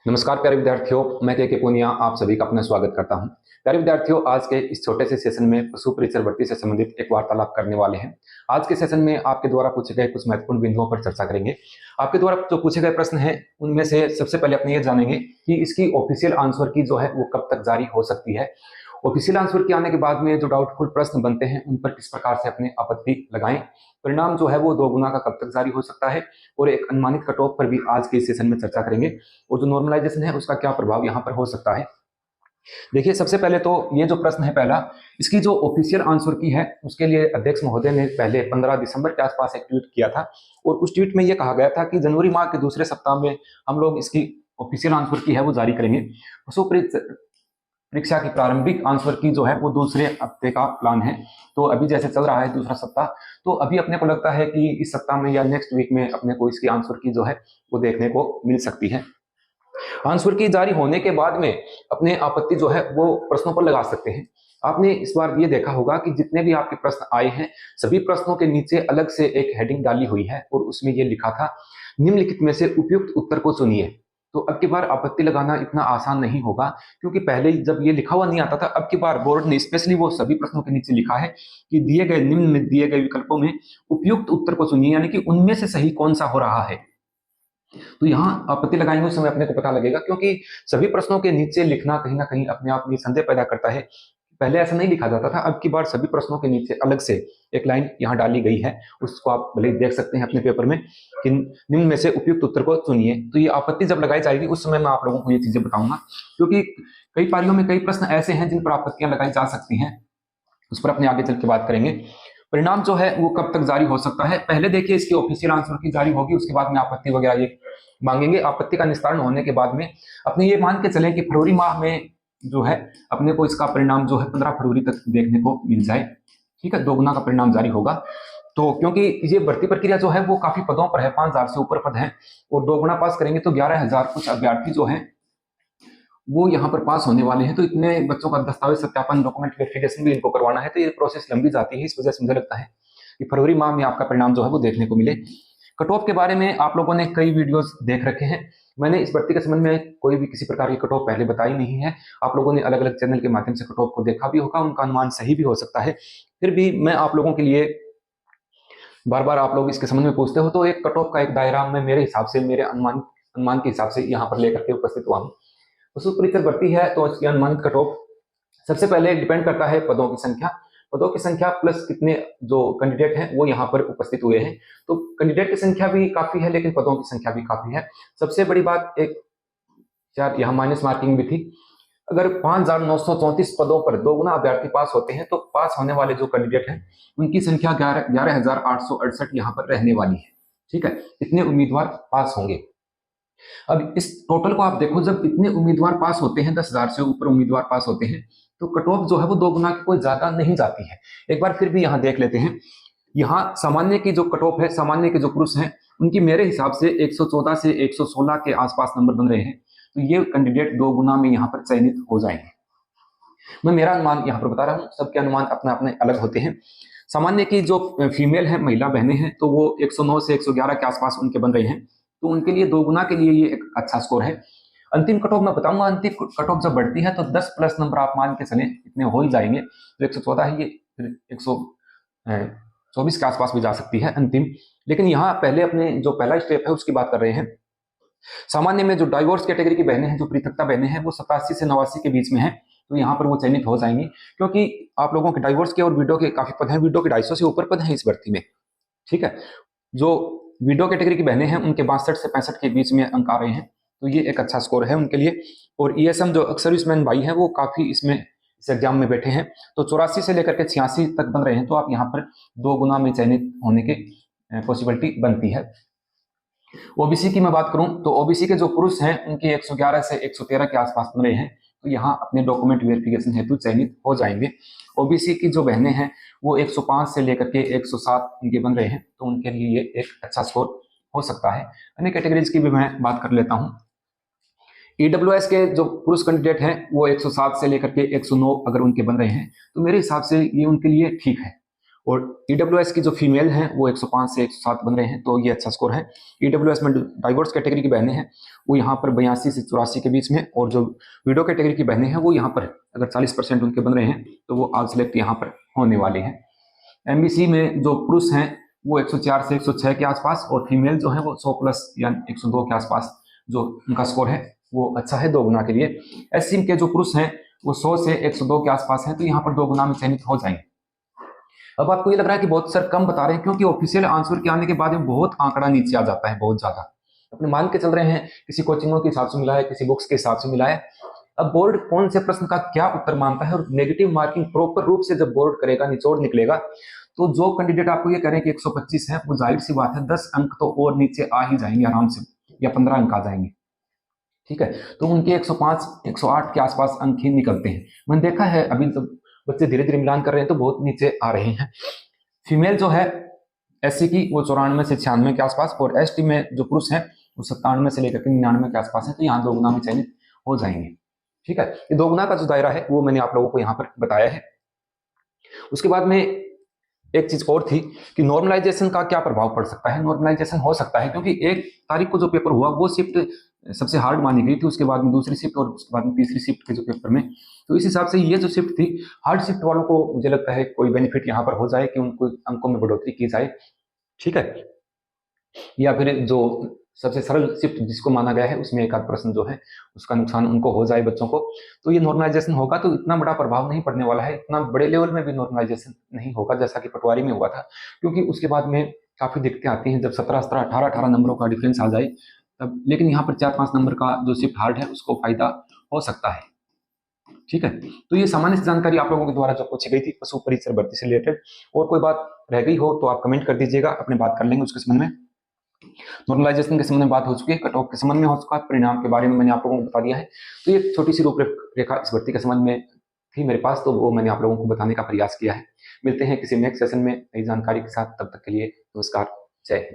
नमस्कार प्यारे विद्यार्थियों, मैं के पूनिया आप सभी का अपना स्वागत करता हूं। प्यारे विद्यार्थियों, आज के इस छोटे से सेशन में पशु परिचर भर्ती से संबंधित एक वार्तालाप करने वाले हैं। आज के सेशन में आपके द्वारा पूछे गए कुछ महत्वपूर्ण बिंदुओं पर चर्चा करेंगे। आपके द्वारा जो पूछे गए प्रश्न हैं उनमें से सबसे पहले अपने ये जानेंगे कि इसकी ऑफिशियल आंसर की जो है वो कब तक जारी हो सकती है। ऑफिशियल आंसर के आने के बाद में जो डाउटफुल प्रश्न बनते हैं उन पर किस प्रकार से अपने आपत्ति लगाएं, परिणाम जो है वो 2 गुना का कब तक जारी हो सकता है, और एक अनुमानित कट ऑफ पर भी आज के इस सेशन में चर्चा करेंगे, और जो नॉर्मलाइजेशन है उसका क्या प्रभाव यहाँ पर हो सकता है। देखिए, सबसे पहले तो ये जो प्रश्न है पहला, इसकी जो ऑफिशियल आंसर की है उसके लिए अध्यक्ष महोदय ने पहले 15 दिसंबर के आसपास एक ट्वीट किया था, और उस ट्वीट में ये कहा गया था कि जनवरी माह के दूसरे सप्ताह में हम लोग इसकी ऑफिशियल आंसर की है वो जारी करेंगे। पशु परीक्षा की प्रारंभिक आंसर की जो है वो दूसरे हफ्ते का प्लान है। तो अभी जैसे चल रहा है दूसरा सप्ताह, तो अभी अपने को लगता है कि इस सप्ताह में या नेक्स्ट वीक में अपने को इसकी आंसर की जो है वो देखने को मिल सकती है। आंसर की जारी होने के बाद में अपने आपत्ति जो है वो प्रश्नों पर लगा सकते हैं। आपने इस बार ये देखा होगा कि जितने भी आपके प्रश्न आए हैं सभी प्रश्नों के नीचे अलग से एक हेडिंग डाली हुई है, और उसमें ये लिखा था निम्नलिखित में से उपयुक्त उत्तर को चुनिए। तो अब की बार आपत्ति लगाना इतना आसान नहीं होगा, क्योंकि पहले जब ये लिखा हुआ नहीं आता था, अब की बार बोर्ड ने स्पेशली वो सभी प्रश्नों के नीचे लिखा है कि दिए गए निम्न में दिए गए विकल्पों में उपयुक्त उत्तर को चुनिए, यानी कि उनमें से सही कौन सा हो रहा है। तो यहाँ आपत्ति लगाएंगे उस समय अपने को पता लगेगा, क्योंकि सभी प्रश्नों के नीचे लिखना कहीं ना कहीं अपने आप में संदेह पैदा करता है। पहले ऐसा नहीं लिखा जाता था, अब की बार सभी प्रश्नों के नीचे अलग से एक लाइन यहाँ डाली गई है, उसको आप भले देख सकते हैं अपने पेपर में कि निम्न में से उपयुक्त उत्तर को चुनिए। तो ये आपत्ति जब लगाई जाएगी उस समय मैं आप लोगों को ये चीजें बताऊंगा, क्योंकि कई पारियों में कई प्रश्न ऐसे हैं जिन पर आपत्तियां लगाई जा सकती हैं, उस पर अपने आगे चल के बात करेंगे। परिणाम जो है वो कब तक जारी हो सकता है, पहले देखिए इसकी ऑफिशियल आंसर की जारी होगी, उसके बाद में आपत्ति वगैरह ये मांगेंगे। आपत्ति का निस्तारण होने के बाद में अपने ये मान के चलें कि फरवरी माह में जो है अपने को इसका परिणाम जो है 15 फरवरी तक देखने को मिल जाए। ठीक है, 2 गुना का परिणाम जारी होगा। तो क्योंकि ये भर्ती प्रक्रिया जो है वो काफी पदों पर है, 5000 से ऊपर पद हैं, और 2 गुना पास करेंगे तो 11000 कुछ अभ्यर्थी जो हैं वो यहाँ पर पास होने वाले हैं। तो इतने बच्चों का दस्तावेज सत्यापन, डॉक्यूमेंट वेरिफिकेशन भी इनको करवाना है, तो ये प्रोसेस लंबी जाती है। इस वजह से मुझे लगता है कि फरवरी माह में आपका परिणाम जो है वो देखने को मिले। कट ऑफ के बारे में आप लोगों ने कई वीडियोस देख रखे हैं। मैंने इस भर्ती के संबंध में कोई भी किसी प्रकार की कट ऑफ पहले बताई नहीं है। आप लोगों ने अलग अलग चैनल के माध्यम से कट ऑफ को देखा भी होगा, उनका अनुमान सही भी हो सकता है। फिर भी मैं आप लोगों के लिए बार बार आप लोग इसके संबंध में पूछते हो, तो एक कट ऑफ का एक दायरा मैं मेरे हिसाब से, मेरे अनुमान के हिसाब से यहाँ पर लेकर के उपस्थित हुआ हूँ। पशु परिचर भर्ती है तो इसकी अनुमानित कट ऑफ सबसे पहले डिपेंड करता है पदों की संख्या। पदों की संख्या प्लस कितने जो कैंडिडेट हैं वो यहाँ पर उपस्थित हुए हैं। तो कैंडिडेट की संख्या भी काफी है, लेकिन पदों की संख्या भी काफी है। सबसे बड़ी बात एक चार यहाँ माइनस मार्किंग भी थी। अगर 5934 पदों पर 2 गुना अभ्यर्थी पास होते हैं तो पास होने वाले जो कैंडिडेट हैं उनकी संख्या 11,868 यहाँ पर रहने वाली है। ठीक है, इतने उम्मीदवार पास होंगे। अब इस टोटल को आप देखो, जब इतने उम्मीदवार पास होते हैं, 10,000 से ऊपर उम्मीदवार पास होते हैं, तो कट ऑफ जो है वो 2 गुना की कोई ज्यादा नहीं जाती है। एक बार फिर भी यहाँ देख लेते हैं। यहाँ सामान्य की जो कट ऑफ है, सामान्य के जो पुरुष हैं उनकी मेरे हिसाब से 114 से 116 के आसपास नंबर बन रहे हैं। तो ये कैंडिडेट 2 गुना में यहाँ पर चयनित हो जाएंगे। मैं मेरा अनुमान यहाँ पर बता रहा हूँ, सबके अनुमान अपने अपने अलग होते हैं। सामान्य की जो फीमेल है, महिला बहनें हैं, तो वो 109 से 111 के आसपास उनके बन रहे हैं। तो उनके लिए 2 गुना के लिए ये एक अच्छा स्कोर है। अंतिम कट ऑफ मैं बताऊंगा। अंतिम कट ऑफ जब बढ़ती है तो 10 प्लस नंबर आप मान के चलें, इतने हो ही जाएंगे। तो 114 है, ये फिर 124 के आसपास भी जा सकती है अंतिम। लेकिन यहाँ पहले अपने जो पहला स्टेप है उसकी बात कर रहे हैं। सामान्य में जो डाइवोर्स कैटेगरी की बहनें हैं, जो पृथकता बहनें हैं, वो 87 से 89 के बीच में है, तो यहाँ पर वो चयनित हो जाएंगी। क्योंकि आप लोगों के डाइवोर्स के और विडो के काफी पद हैं, विडो के 250 से ऊपर पद हैं इस भर्ती में। ठीक है, जो विडो कैटेगरी की बहनें हैं उनके 62 से 65 के बीच में अंक आ रहे हैं, तो ये एक अच्छा स्कोर है उनके लिए। और ईएसएम जो अक्सर सर्विसमैन भाई हैं वो काफी इसमें इस एग्जाम में बैठे हैं, तो 84 से लेकर के 86 तक बन रहे हैं। तो आप यहाँ पर 2 गुना में चयनित होने की पॉसिबिलिटी बनती है। ओबीसी की मैं बात करूं तो ओबीसी के जो पुरुष हैं उनके 111 से 113 के आसपास बन रहे हैं, तो यहाँ अपने डॉक्यूमेंट वेरिफिकेशन हेतु चयनित हो जाएंगे। ओबीसी की जो बहनें हैं वो 105 से लेकर के 107 उनके बन रहे हैं, तो उनके लिए ये एक अच्छा स्कोर हो सकता है। अन्य कैटेगरीज की भी मैं बात कर लेता हूँ। ईडब्ल्यूएस के जो पुरुष कैंडिडेट हैं वो 107 से लेकर के 109 अगर उनके बन रहे हैं, तो मेरे हिसाब से ये उनके लिए ठीक है। और ईडब्ल्यूएस की जो फीमेल हैं वो 105 से 107 बन रहे हैं, तो ये अच्छा स्कोर है। ईडब्ल्यूएस में डाइवर्स कैटेगरी की बहनें हैं वो यहाँ पर 82 से 84 के बीच में, और जो विडो कैटेगरी की बहनें हैं वो यहाँ पर अगर 40% उनके बन रहे हैं तो वो आज सिलेक्ट यहाँ पर होने वाले हैं। एमबीसी में जो पुरुष हैं वो 104 से 106 के आसपास, और फीमेल जो है वो 100 प्लस या 102 के आसपास जो उनका स्कोर है वो अच्छा है 2 गुना के लिए। एससी के जो पुरुष हैं वो 100 से 102 के आसपास हैं, तो यहाँ पर 2 गुना में चयनित हो जाएंगे। अब आपको ये लग रहा है कि बहुत सर कम बता रहे हैं, क्योंकि ऑफिशियल आंसर के आने के बाद में बहुत आंकड़ा नीचे आ जाता है, बहुत ज्यादा। अपने मान के चल रहे हैं किसी कोचिंगों के हिसाब से मिला है, किसी बुक्स के हिसाब से मिला है। अब बोर्ड कौन से प्रश्न का क्या उत्तर मानता है, और नेगेटिव मार्किंग प्रॉपर रूप से जब बोर्ड करेगा, निचोड़ निकलेगा, तो जो कैंडिडेट आपको ये कह रहे हैं कि 125 है, वो जाहिर सी बात है 10 अंक तो और नीचे आ ही जाएंगे आराम से, या 15 अंक आ जाएंगे। ठीक है, तो उनके 105 108 के आसपास अंक ही निकलते हैं। मैंने देखा है अभी तो बच्चे धीरे धीरे मिलान कर रहे हैं तो बहुत नीचे आ रहे हैं। फीमेल जो है एससी की वो 94 से 96 के आसपास, और एसटी में जो पुरुष हैं वो 97 से लेकर 99 के आसपास है, तो यहाँ 2 गुना में चयनित हो जाएंगे। ठीक है, ये 2 गुना का जो दायरा है वो मैंने आप लोगों को यहाँ पर बताया है। उसके बाद में एक चीज और थी कि नॉर्मलाइजेशन का क्या प्रभाव पड़ सकता है। नॉर्मलाइजेशन हो सकता है क्योंकि 1 तारीख को जो पेपर हुआ वो शिफ्ट सबसे हार्ड मानी गई थी, उसके बाद में दूसरी शिफ्ट और उसके बाद में तीसरी शिफ्ट के जो पेपर में, तो इस हिसाब से ये जो शिफ्ट थी हार्ड शिफ्ट वालों को मुझे लगता है कोई बेनिफिट यहाँ पर हो जाए कि उनको अंकों में बढ़ोतरी की जाए। ठीक है, या फिर जो सबसे सरल शिफ्ट जिसको माना गया है उसमें एक आध प्रश्न जो है उसका नुकसान उनको हो जाए बच्चों को, तो ये नॉर्मलाइजेशन होगा तो इतना बड़ा प्रभाव नहीं पड़ने वाला है, इतना बड़े लेवल में भी नॉर्मलाइजेशन नहीं होगा जैसा कि पटवारी में हुआ था, क्योंकि उसके बाद में काफी दिक्कतें आती हैं जब 17 17 18 18 नंबरों का डिफरेंस आ जाए तब। लेकिन यहाँ पर 4 5 नंबर का जो शिफ्ट हार्ड है उसको फायदा हो सकता है। ठीक है, तो ये सामान्य जानकारी आप लोगों के द्वारा जो पूछी गई थी पशु परिचर भर्ती से रिलेटेड, और कोई बात रह गई हो तो आप कमेंट कर दीजिएगा, अपने बात कर लेंगे उसके संबंध में। नॉर्मलाइजेशन के संबंध में बात हो चुकी है, कट ऑफ के संबंध में हो चुका है, परिणाम के बारे में मैंने आप लोगों को बता दिया है। तो ये छोटी सी रूपरेखा इस भर्ती के संबंध में थी मेरे पास, तो वो मैंने आप लोगों को बताने का प्रयास किया है। मिलते हैं किसी नेक्स्ट सेशन में नई जानकारी के साथ, तब तक के लिए नमस्कार, जय हिंद।